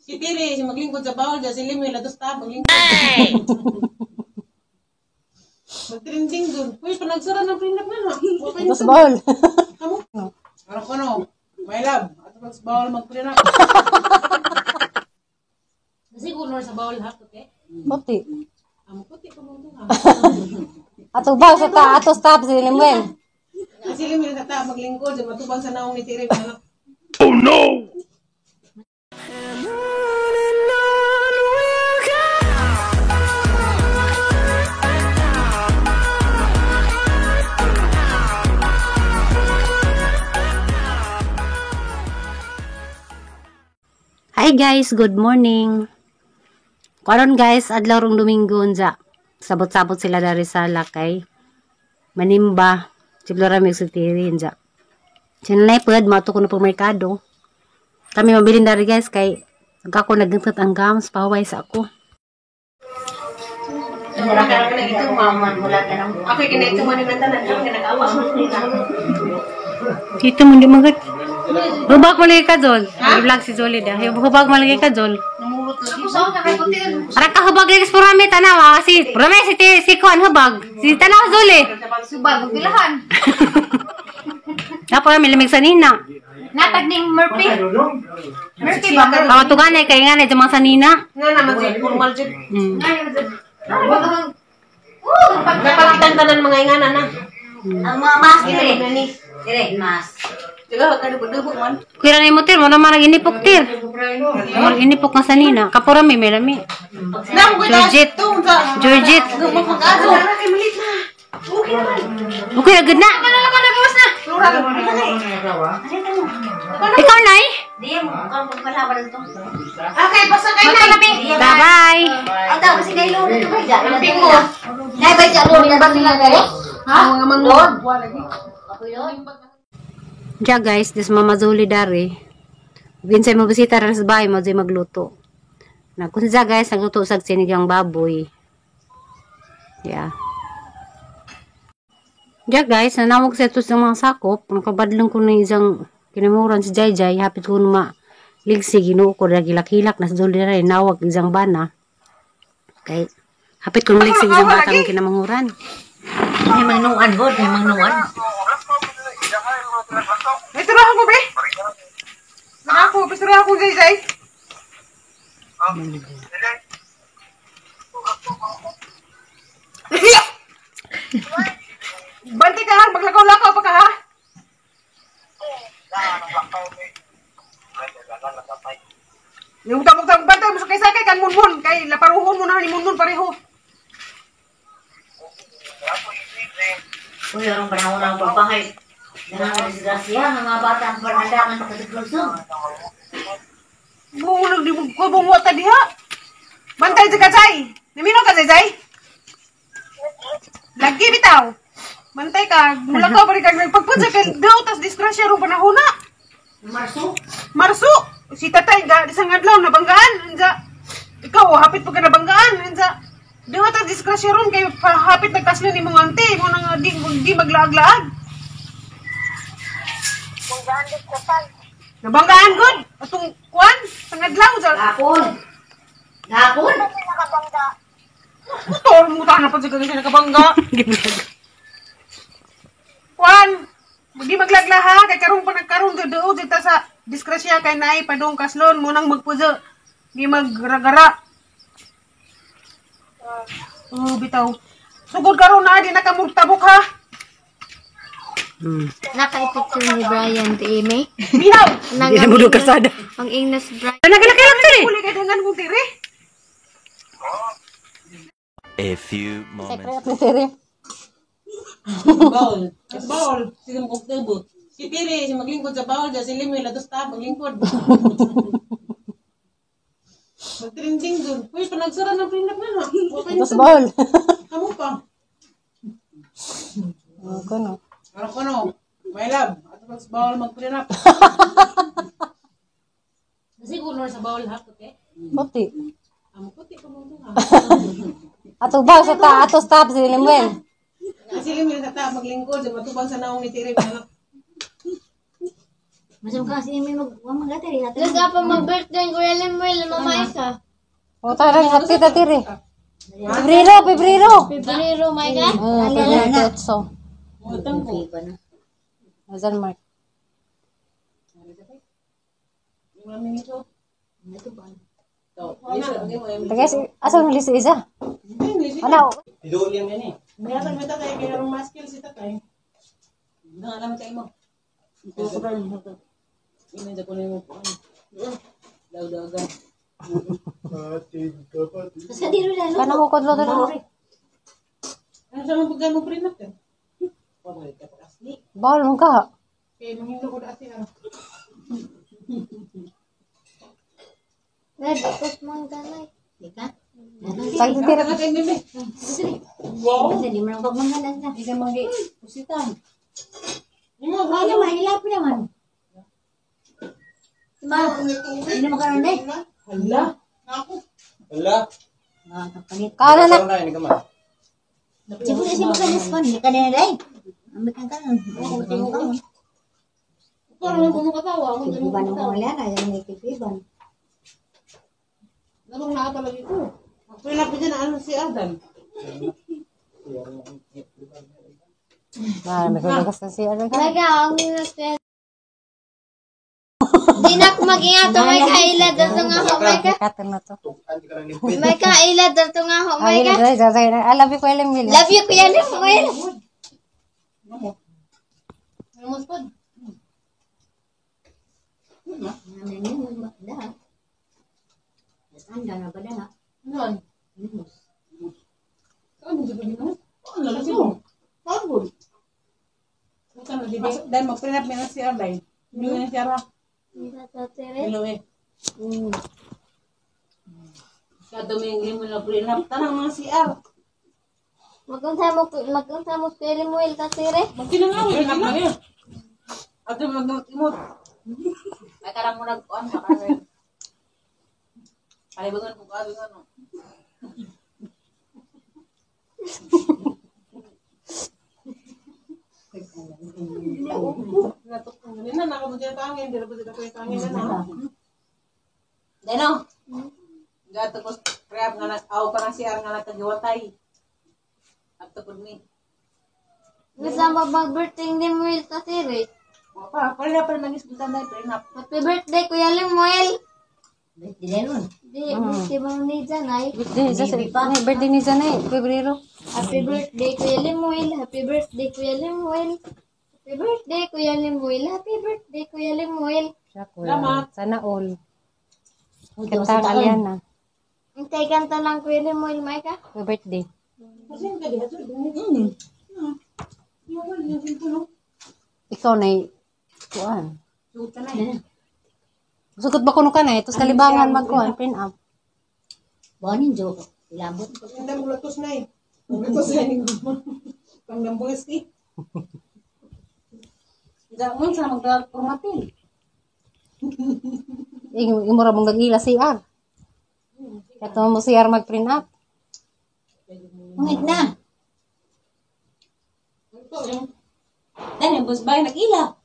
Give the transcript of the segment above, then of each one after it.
Si Tiri, si maglingkod sa bawal, si Limil, atos ta, maglingkod. Magtrending dun. Uy, panagsara ng prinap na, ha? Atos bawal. Kamu? Parang ko, no? My love, atos bawal magprinap. Kasi kunor sa bawal, ha? Puti. Amo puti ko mo doon, ha? Atubang sa ta, atos tap si Limwell. Kasi Limil sa ta, maglingkod, matubang sa naong ni Tiri. Oh no! Hi guys, good morning. Karon guys, adlaw rong Domingo unsa. Sabot-sabot sila dari sa lakay. Manimba, siblora mi sa tiri unsa. Sinalay pud mato ko na pag merkado. Kami mabilin dari guys kay ako naggentot ang gams paway sa ako. Mula ka na ito, maman. Mula ka na. Ako kinito man yung tanan. Ako kinakawa. Dito mo di magat. Hubag mo lagi ka, Zol. Nag-vlog si Zolid. Hubag mo lagi ka, Zol. Namulot lagi. Ako saan kakakutin? Para ka hubag lagi sa Purame, tanaw. Si Purame, si Kuan hubag. Si tanaw, Zol eh. Subag, magbilahan. Tapos kami lamig sa nina. Natag ning Murphy. Murphy ba? Pamatugan eh, kaya nga na sa nina. Nga naman siya, formal siya. Napalitan tanan mga ingana na. Ang mga mas, dire mas. Diga, kadubog man. Kuya na yung motor, mo naman nag-inipok, Tir. Inipok nga sa nina. Kapurame, may lami. Georgette. Georgette. Okay, agad na. Ikaw, Nay? Okay, basta kayo na labi. Bye-bye. Ang tawag si Nailo nito ba dyan? Lamping mo. Naibay dyan mo na ba sila gari? Ha? Mga manglod? Ako yun. Diya guys, this Mama Zoli dari. Ginsay mo bisita rin sa bahay mo, di magluto. Nagkunsa guys, nagluto sa sinigang baboy. Yeah. Diya guys, nanawag sa ito sa mga sakop. Nakabadlang ko na isang kinamuran si Jai. Hapit ko na ligsi, ginoo ko na gilak-hilak na sa Zoli dari. Nawag isang bana. Okay. Hapit ko na ligsi isang batang kinamanguran. May mangnuan ho, may mangnuan. May tirahan ko, be? Tirahan ko, Jai. Banti ka ha, maglakaw-lakaw pa ka ha? Yung utang-utang bantay mo sa kay-sakay kan munmun, kay laparuhon mo na ni munmun pareho. Uy, orang panahon ng pagbahay. Dengan disgrasya, mga bata ang panandangan pagkataglusog. Bungo di ko bungo tadi ha. Bantay sa kacay. Namino ka Jai? Lagi bitaw. Bantay ka, mula ka balik kag nagpagpunsa kay daw tas disgrasya ro panahon na. Marso. Si tatay ga isang adlaw na banggaan unsa. Ikaw hapit pag nabanggaan unsa. Daw tas disgrasya ron kay hapit nagkaslo ni mong ante mo nang di maglaag-laag. Nabanggaan gud. Atong kuan, sangadlaw sa Gapon? Tol mo ta na pud sa kanila nakabangga. Kuan, di maglaglaha kay karong pa nagkaron do dito sa diskrasya kay naay padong kaslon mo nang magpuzo. Di magragara. Oh, bitaw. Sugod karon na di nakamugtabok ha. Naka-picture ni Brian Eme. Bitaw. Hindi na mo doon kasada. Ang Ignas Brian. Nagkalaki-laki rin. Kuli kay dangan kong tiri. A few moments. Bawal. Bawal. Sige mo kong tubo. Si Tiri, si maglingkod sa bawal, si Limil, atos ta, maglingkod. Magtrending dun. Uy, panagsara ng prinap na, ha? Atos bawal. Kamu pa. Ako no. Parang ko, no? My love, atos bawal magprinap. Kasi kunor sa bawal, ha? Puti. Amo puti ko mo doon, ha? Atubang sa ta, atos tap si Limwell. Kasi Limil sa ta, maglingkod, matubang sa naong ni Tiri. Masuk ka si Amy maggatiri. Nag apa mag-birthday ko yan mo yung mama isa. O tarang hati tatiri. Pebrero. Pebrero, my God. Pebrero 8. Utang ko pa na. Azan Mark. Guys, asa nang lisi isa? Ano? Idol yan yan eh. Mayroon mo tatay, mayroong maskil si tatay. Alam tayo mo. Ito pa rin. Ini ko na mo po. Daw-dagan. Sa diro na. Kana ko kodlo dalo. Ano sa mga pagkain mo prinat yan? Bawal mo ka. Okay, manghindo ko dati ano. Red, tapos mong ganay. Ika. Pag tira Tatay, bebe. Kasi di mo nang pagmanggalan ka. Hindi ka mag-pusitan. Ano mahilap naman. Diba? Hindi mo karoon eh. Hala. Ako. Wala. Makakapalit. kana na. na ini kaman. Siguro si Makalis ko. Hindi ka na rin. Ambil ka karoon. Parang lang kung katawa. Tipiban mo wala na. Yan may tipiban. Nabang nakapalagi ko. Prinat ko dyan na ano si Adam. Ah, may kuligas na siya. Talaga, ang minastel. Di na ako mag-ingat. May kailad dito nga ho, may ka. Katin na to. May kailad dito nga ho, may Ay, ka. dai dai. I love you ko ilang mil. Love you, Kuya Lemuel. Namus po. Ano yun? Dah. Anda na ba dah? Ano? Ano dito dito? Ano lang sino? Pagod. Dahil mag-prinat mo na si Arlay. Hindi ko na siya ra. Hello eh. Kadumingin mo na prenup. Tanang mga CR. Magkunta mo Kuya Lemuel kasire. Magkinangawin. Prenup na yun. At yung mag-imot. Ay karang mo nag-on pa kasi. Ay bagan ko ka ano. Hindi na nakabudya tangin. Hindi na budya tangin na. Deno. Gato ko prep nga aw pa ng CR nga nagkagiwatay. At tapos ni. Gusto mo mag-birthday ni Lemuel kasire. Pa, pala pa nag-iskutan na prenup. Happy birthday, Kuya Lemuel. Di ron. Di, birthday mo ni Janay. Birthday ni Janay, Pebrero. Happy birthday, Kuya Lemuel. Happy birthday, Kuya Lemuel. Happy birthday, Kuya Lemuel. Happy birthday, Kuya Lemuel. Salamat. Sana all. Kanta ng Aliana. Hintay kanta lang, Kuya Lemuel, may ka? Happy birthday. Kasi ka dito. Ikaw na kuan. Suta na yun. Sugot ba kuno ka na? Tapos kalibangan magkuhan, print up. Bonin jo. Ilabot. Hindi mo latos na eh. Latos na eh. Pangdambulis eh. Diyan mo sa magdagpormatil. Imura mong nagila CR. Kato mo CR mag-print up. Ngit na. Dahil yung busbay nag-ila.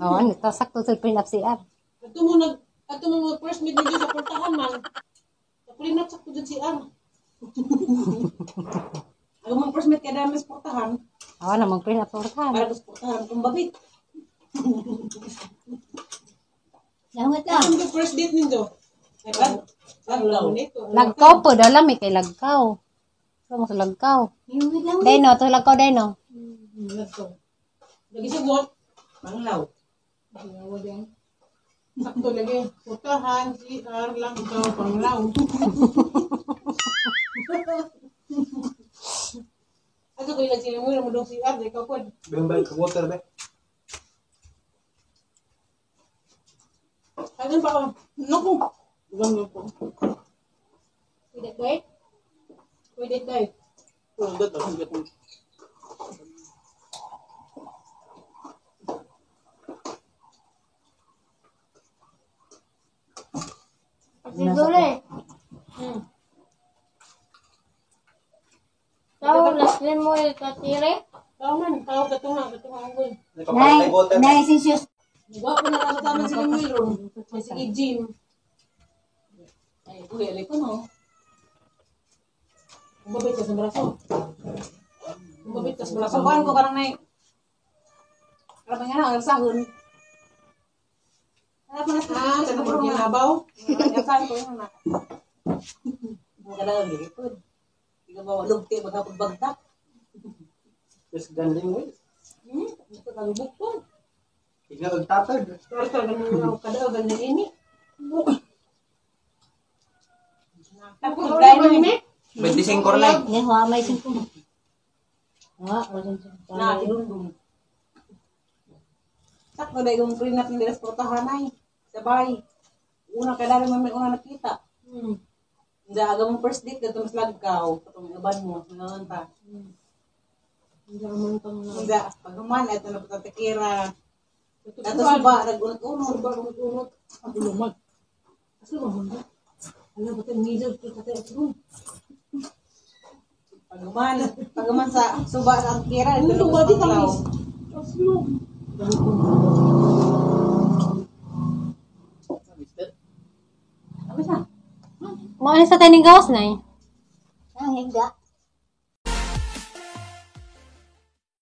Oh, ano, tapos sakto sa print up CR. Ato mo first meet dito sa portahan man. Sa prinat sakto dyan si Ar. Ang mga first meet kada mas portahan. Awa na, mag-print up sa urtahan. Para sa portahan kung babit. Langat lang. Ang first date ninyo. Ay ba? Laglaw nito. Lagkaw po, dalam eh, kay lagkaw. So, mo sa lagkaw. Yung lang. Dino, to lagkaw, Dino. Laglaw. Lagi sugot. Panglaw. Sakto lagi. Portahan, si Ar lang ikaw panglaw. Ato ko yung sila mo yung mudong si Ar. Ikaw po. Bembay ka water ba? Ayun pa ako. Naku. Ibang yun po. Pwede tayo? Pwede tayo. Pwede tayo. Siguro eh. Tao, last Lemuel kasire. Tao man. Tao katunga. Katunga ang gawin. Nay, sinsyos. Gwapo na lang taman sila Wilron. May sige Jim. Ay, kuya, ko no. Umabit ka sa braso. Umabit ka sa braso. Pagkuhan ko karang na karang nga na, sahun. Ano pa na sa sa kapurong nabaw? Nakakaan ko yun na. Magkala ang lipod. Ikaw ba lugti magkapagbagtak? Terus gandeng mo. Ito kang bukton. Ikaw agtatag. Pero ka ganun kada ganun ini. Tapos dahil mo ni 25 kornay. Ni huwa may 5. na tidundong. Sakto dahil yung prinat nila sa portahanay. Sabay. Una kailangan mo may una nakita. Hindi aga mong first date dito mas lagkaw. Patong laban mo. Ngayon ta. Hindi. Paghuman, ito na patatakira. Dato suba, nag-unot-unot. Suba, ang ulumag. Kasi lumag. Ano ba ito? Ngilaw ito katay at room. Paghuman sa suba sa angkira. Ito na paglaw. Mo ano sa taning gawas na eh? Ang higa.